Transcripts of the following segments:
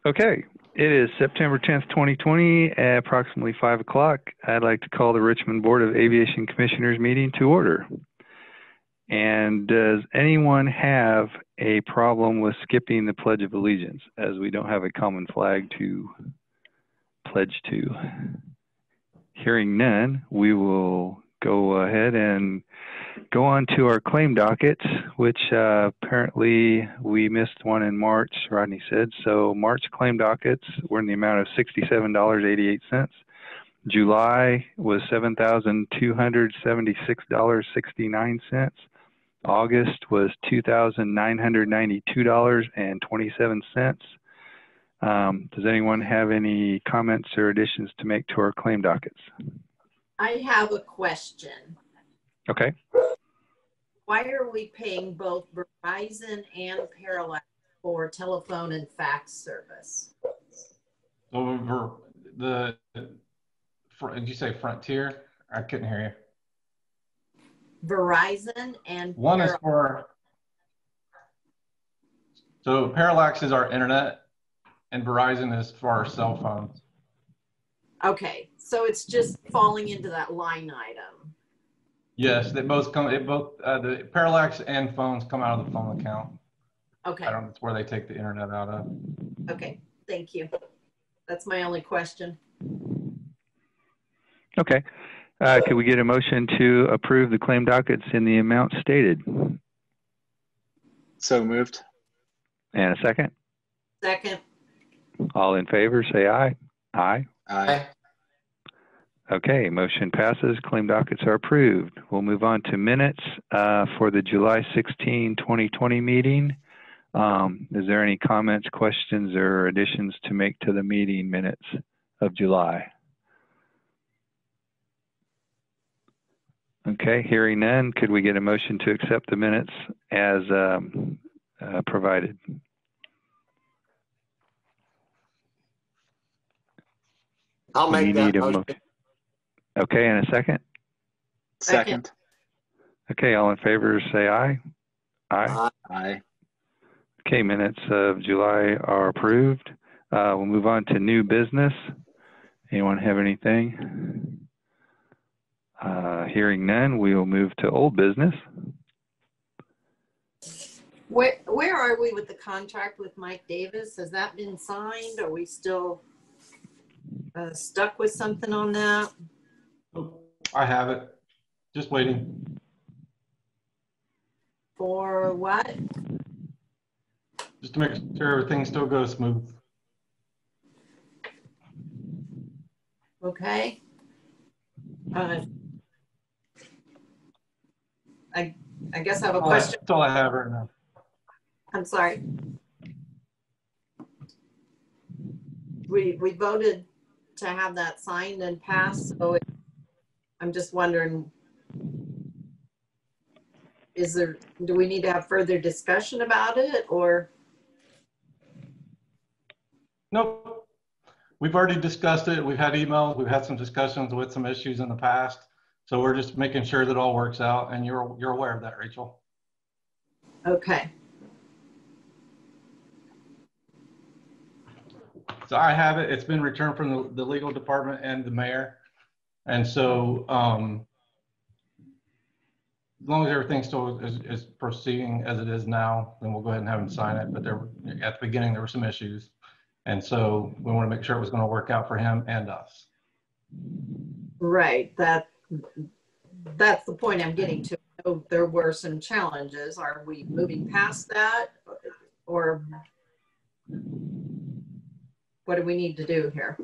Okay, it is September 10th, 2020 at approximately 5 o'clock. I'd like to call the Richmond Board of Aviation Commissioners meeting to order. And does anyone have a problem with skipping the Pledge of Allegiance, as we don't have a common flag to pledge to? Hearing none, we will go ahead and go on to our claim dockets, which apparently we missed one in March, Rodney said. So March claim dockets were in the amount of $67.88. July was $7,276.69. August was $2,992.27. Does anyone have any comments or additions to make to our claim dockets? I have a question. Okay. Why are we paying both Verizon and Parallax for telephone and fax service? So did you say Frontier? I couldn't hear you. Verizon and one Parallax. Is for, so Parallax is our internet and Verizon is for our cell phones. Okay, so it's just falling into that line item. Yes, they both come. The Parallax and phones come out of the phone account. Okay. I don't know. It's where they take the internet out of. Okay, thank you. That's my only question. Okay. Could we get a motion to approve the claim dockets in the amount stated? So moved. And a second? Second. All in favor, say aye. Aye. Aye. Okay, motion passes. Claim dockets are approved. We'll move on to minutes for the July 16, 2020 meeting. Is there any comments, questions, or additions to make to the meeting minutes of July? Okay, hearing none, could we get a motion to accept the minutes as provided? I'll make that motion. Okay, and a second? Second. Okay, all in favor say aye. Aye. Aye. Okay, minutes of July are approved. We'll move on to new business. Anyone have anything? Hearing none, we will move to old business. Where are we with the contract with Mike Davis? Has that been signed? Are we still stuck with something on that? I have it. Just waiting. For what? Just to make sure everything still goes smooth. Okay. I guess I have a question. That's all I have right now. I'm sorry. We voted to have that signed and passed, so I'm just wondering, do we need to have further discussion about it, or? Nope. We've already discussed it. We've had emails. We've had some discussions with some issues in the past. So we're just making sure that all works out, and you're aware of that, Rachel. Okay. So I have it. It's been returned from the legal department and the mayor. And so as long as everything still is proceeding as it is now, then we'll go ahead and have him sign it. But at the beginning, there were some issues. And so we want to make sure it was going to work out for him and us. Right. That's the point I'm getting to. There were some challenges. Are we moving past that, or what do we need to do here?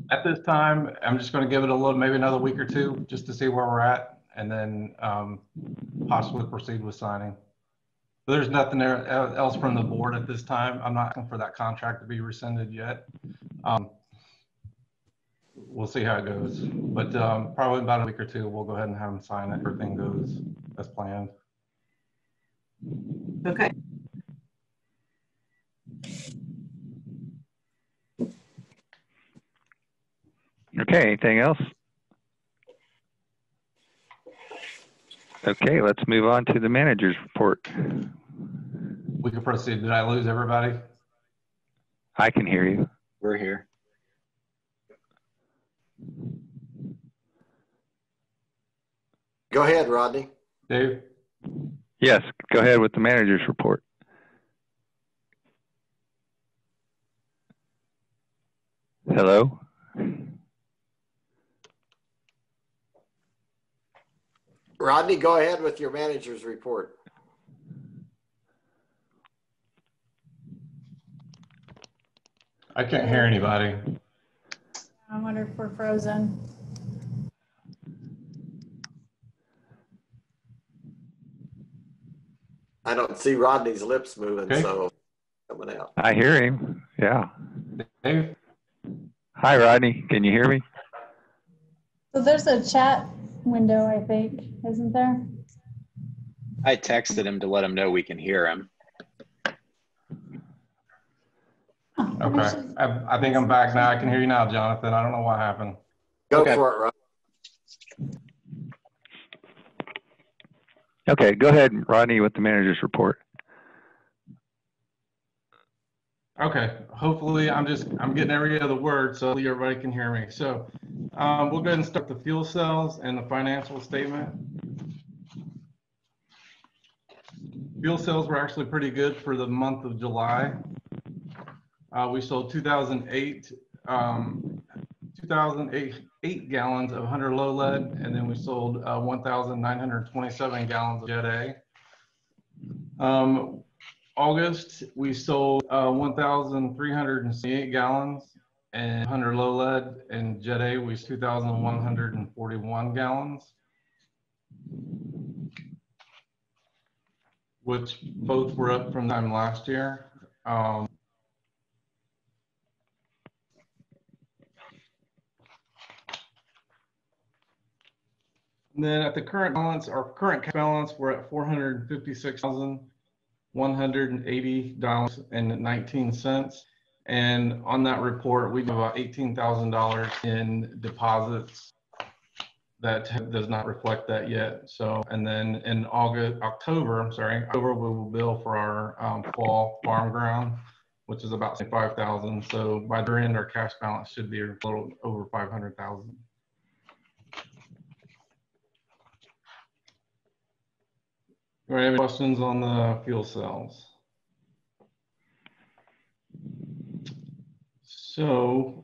At this time, I'm just going to give it maybe another week or two, just to see where we're at, and then possibly proceed with signing. But there's nothing else from the board at this time. I'm not looking for that contract to be rescinded yet. We'll see how it goes, but probably about a week or two, we'll go ahead and have them sign it. Everything goes as planned. Okay. Okay, anything else? Okay, let's move on to the manager's report. We can proceed. Did I lose everybody? I can hear you. We're here. Go ahead, Rodney. Dave? Yes, go ahead with the manager's report. Hello? Rodney, go ahead with your manager's report. I can't hear anybody. I wonder if we're frozen. I don't see Rodney's lips moving, Okay. so coming out. I hear him. Yeah. Dave? Hi, Rodney. Can you hear me? So there's a chat window, I think, isn't there? I texted him to let him know we can hear him. Oh, Okay. actually, I think I'm back now. I can hear you now, Jonathan. I don't know what happened. Go Okay. for it, Rodney. Okay, go ahead, Rodney, with the manager's report. Okay, hopefully I'm getting every other word so everybody can hear me. So we'll go ahead and start the fuel cells and the financial statement. Fuel cells were actually pretty good for the month of July. We sold 2008 gallons of 100 low lead, and then we sold 1,927 gallons of Jet A. August, we sold 1,368 gallons and 100 low lead, and Jet A was 2,141 gallons, which both were up from time last year. And then at the current balance, our current cash balance, we're at $456,180.19. And on that report, we have about $18,000 in deposits. That does not reflect that yet. So, and then in October, we will bill for our fall farm ground, which is about $5,000. So by the end, our cash balance should be a little over $500,000. Do you have any questions on the fuel cells? So,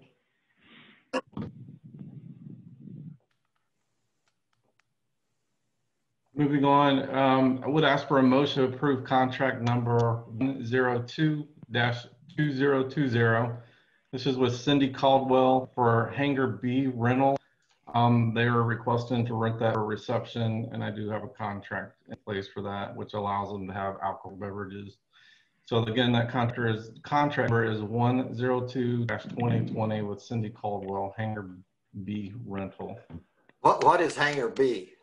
moving on, I would ask for a motion to approve contract number 102-2020. This is with Cindy Caldwell for Hangar B rental. They are requesting to rent that for reception, and I do have a contract in place for that, which allows them to have alcohol beverages. So again, that contract number is 102-2020 with Cindy Caldwell, Hangar B rental. What is Hangar B?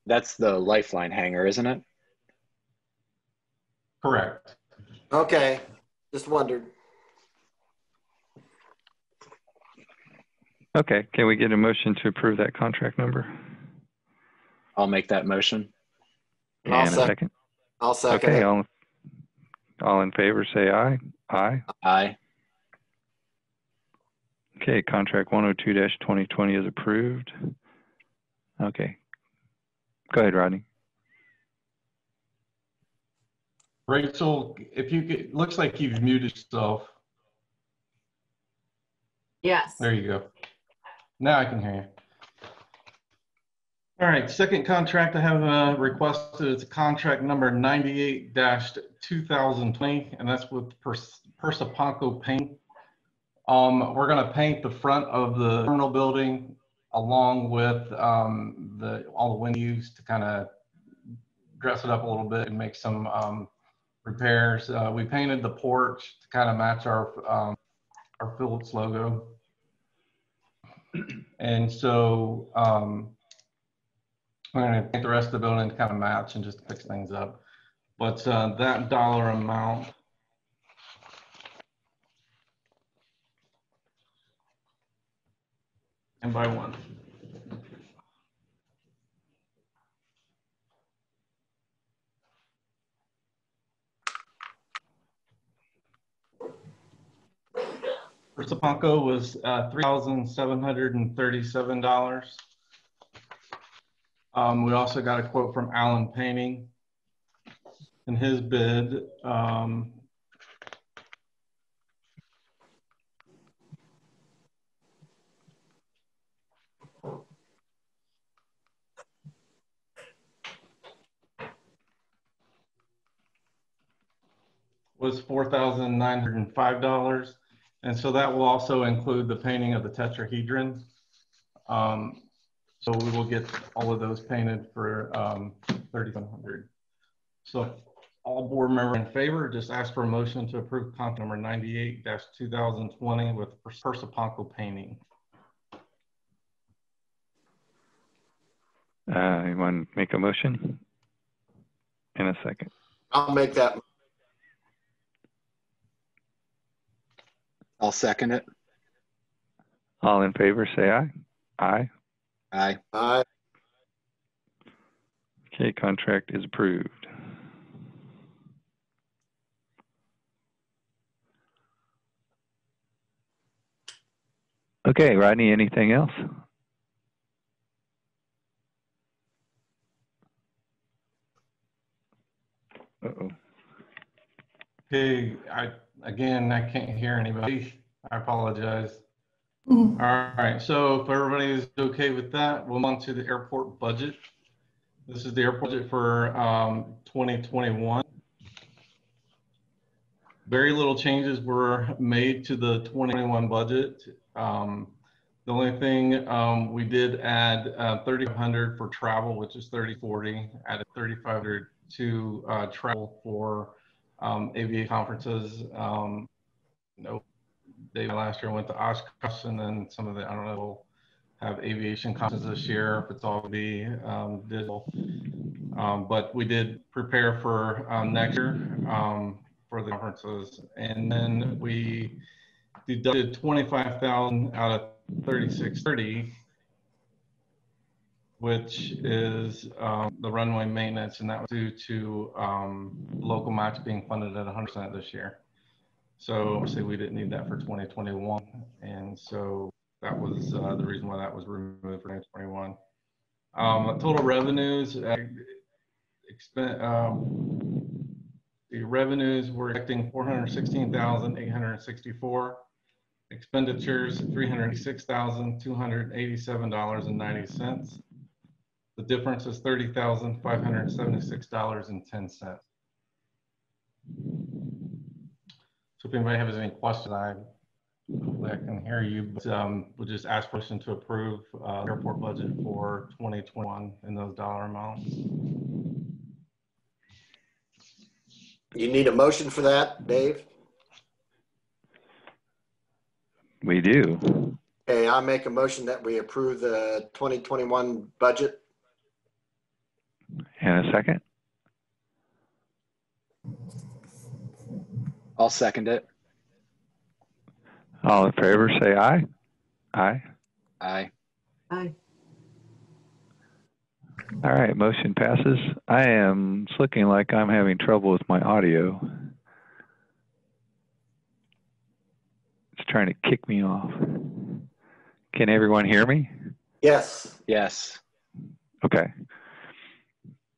That's the Lifeline hangar, isn't it? Correct. Okay, just wondered. Okay, can we get a motion to approve that contract number? I'll make that motion. And a second? I'll second Okay, it. all in favor, say aye. Aye. Aye. Okay, contract 102-2020 is approved. Okay. Go ahead, Rodney. Rachel, if you could, looks like you've muted yourself. Yes. There you go. Now I can hear you. All right, second contract I have requested is contract number 98-2020, and that's with Persaponco Paint. We're going to paint the front of the terminal building along with all the windows to kind of dress it up a little bit and make some repairs. We painted the porch to kind of match our Phillips logo. And so we're going to paint the rest of the building to kind of match and just fix things up. But that dollar amount and by one. Sapanco was $3,737. We also got a quote from Allen Painting, and his bid was $4,905. And so that will also include the painting of the tetrahedron. So we will get all of those painted for $3,100. So all board members in favor, just ask for a motion to approve contract number 98-2020 with Persaponco Painting. You want to make a motion? In a second. I'll make that. I'll second it. All in favor, say aye. Aye. Aye. Aye. Okay, contract is approved. Okay, Rodney, anything else? Uh-oh. Okay, I can't hear anybody. I apologize. Mhm. All right, so if everybody is okay with that, we'll move on to the airport budget. This is the airport budget for 2021. Very little changes were made to the 2021 budget. The only thing we did add 3,500 for travel, which is 3040, added 3,500 to travel for aviation conferences. They last year went to Oshkosh, and then some of the, I don't know, we'll have aviation conferences this year if it's all to be digital. But we did prepare for next year for the conferences, and then we deducted 25,000 out of 3630, which is the runway maintenance, and that was due to local match being funded at 100% this year. So obviously we didn't need that for 2021, and so that was the reason why that was removed for 2021. Total revenues, the revenues were expecting 416,864. Expenditures $306,287.90. The difference is $30,576.10. So if anybody has any questions, hopefully I can hear you, but we'll just ask permission to approve airport budget for 2021 in those dollar amounts. You need a motion for that, Dave? We do. Okay, I make a motion that we approve the 2021 budget. And a second? I'll second it. All in favor, say aye. Aye. Aye. Aye. All right, motion passes. It's looking like I'm having trouble with my audio. It's trying to kick me off. Can everyone hear me? Yes. Yes. Okay.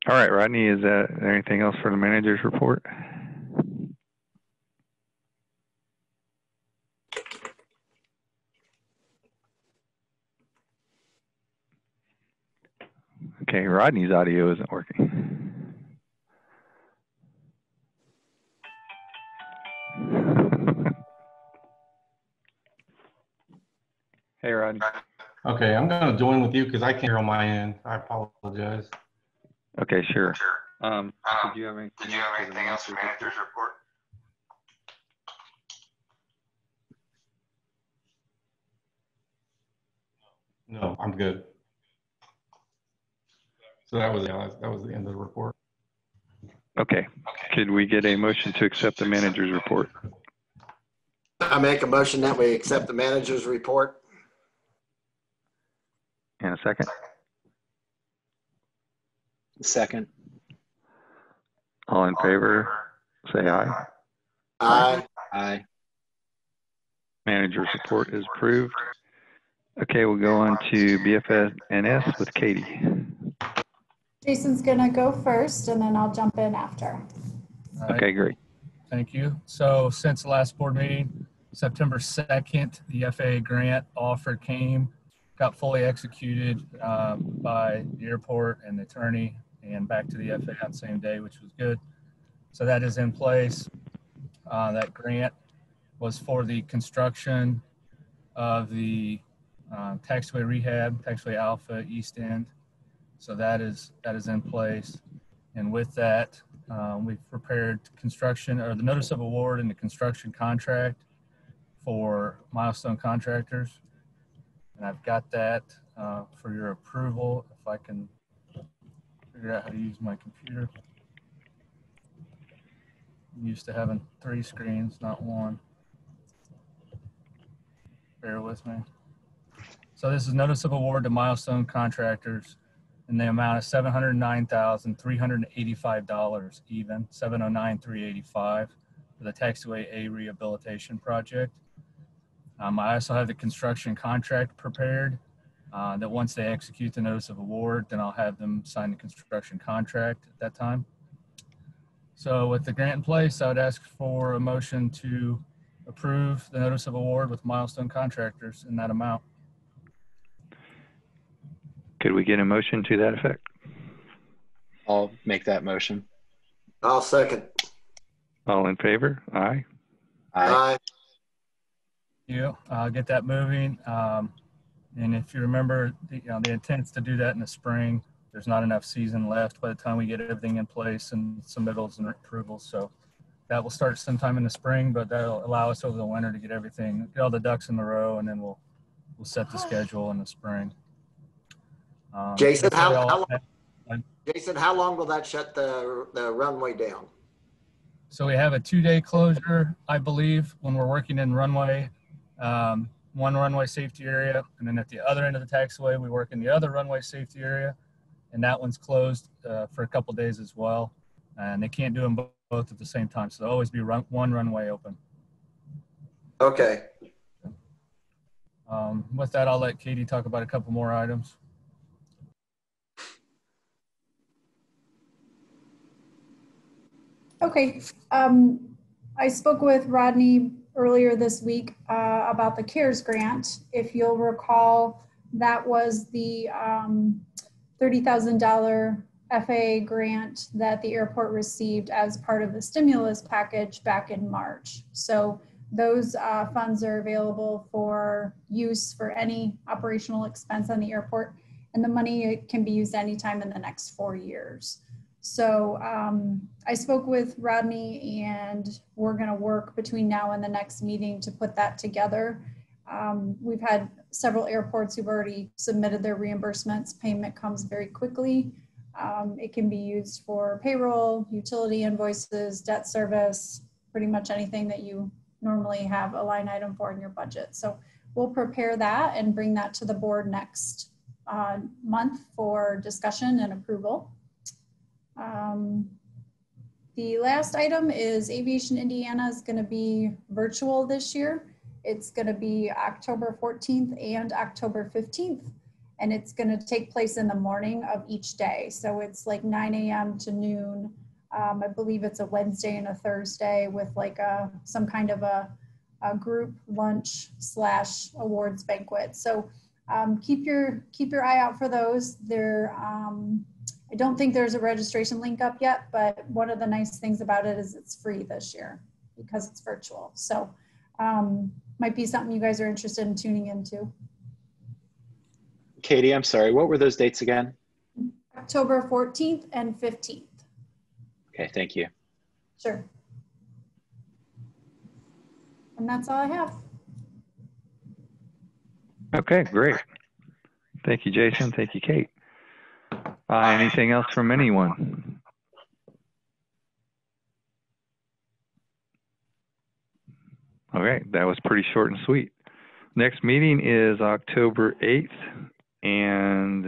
All right, Rodney, is there anything else for the manager's report? Okay, Rodney's audio isn't working. Hey, Rodney. Okay, I'm going to join with you because I can't hear on my end. I apologize. Okay, sure. Did you have anything else for the manager's report? No, I'm good. So that was the end of the report. Okay. Could we get a motion to accept the manager's report? I make a motion that we accept the manager's report. And a second? Second. All in favor, say aye. Aye. Aye. Manager's report is approved. Okay, we'll go on to BFNS with Katie. Jason's gonna go first and then I'll jump in after. All right. Okay, great. Thank you. So since the last board meeting, September 2nd, the FAA grant offer came, got fully executed by the airport and the attorney and back to the FAA on the same day, which was good. So that is in place. That grant was for the construction of the taxiway rehab, taxiway Alpha East End. So that is in place. And with that, we've prepared construction or the notice of award and the construction contract for Milestone Contractors. And I've got that for your approval. If I can figure out how to use my computer. I'm used to having 3 screens, not 1. Bear with me. So this is notice of award to Milestone Contractors in the amount of $709,385 even, $709,385 for the taxiway A rehabilitation project. I also have the construction contract prepared that once they execute the notice of award, then I'll have them sign the construction contract at that time. So with the grant in place, I would ask for a motion to approve the notice of award with Milestone Contractors in that amount. Could we get a motion to that effect? I'll make that motion. I'll second. All in favor? Aye. Aye. I'll get that moving. And if you remember, the intent is to do that in the spring. There's not enough season left by the time we get everything in place and submittals and approvals. So that will start sometime in the spring, but that'll allow us over the winter to get everything, get all the ducks in the row, and then we'll set the schedule in the spring. Jason, Jason, how long will that shut the runway down? So we have a 2-day closure, I believe, when we're working in runway, one runway safety area, and then at the other end of the taxiway, we work in the other runway safety area, and that one's closed for a couple days as well. And they can't do them both at the same time, so there'll always be one runway open. Okay. With that, I'll let Katie talk about a couple more items. Okay, I spoke with Rodney earlier this week about the CARES grant. If you'll recall, that was the $30,000 FAA grant that the airport received as part of the stimulus package back in March. So those funds are available for use for any operational expense on the airport, and the money can be used anytime in the next 4 years. So I spoke with Rodney, and we're going to work between now and the next meeting to put that together. We've had several airports who've already submitted their reimbursements. Payment comes very quickly. It can be used for payroll, utility invoices, debt service, pretty much anything that you normally have a line item for in your budget. So we'll prepare that and bring that to the board next month for discussion and approval. The last item is Aviation Indiana is going to be virtual this year. It's going to be October 14th and October 15th, and it's going to take place in the morning of each day. So it's like 9 a.m. to noon. I believe it's a Wednesday and a Thursday with like some kind of a group lunch / awards banquet. So keep your eye out for those. I don't think there's a registration link up yet, but one of the nice things about it is it's free this year because it's virtual. So might be something you guys are interested in tuning into. Katie, I'm sorry, what were those dates again? October 14th and 15th. Okay, thank you. Sure. And that's all I have. Okay, great. Thank you, Jason. Thank you, Kate. Anything else from anyone? Okay, that was pretty short and sweet. Next meeting is October 8th, and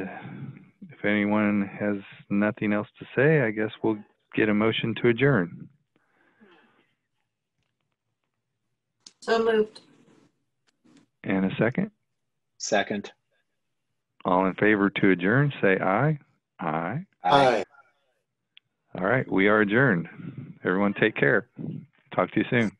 if anyone has nothing else to say, I guess we'll get a motion to adjourn. So moved. And a second? Second. All in favor to adjourn, say aye. Aye. Aye. All right, we are adjourned. Everyone take care. Talk to you soon.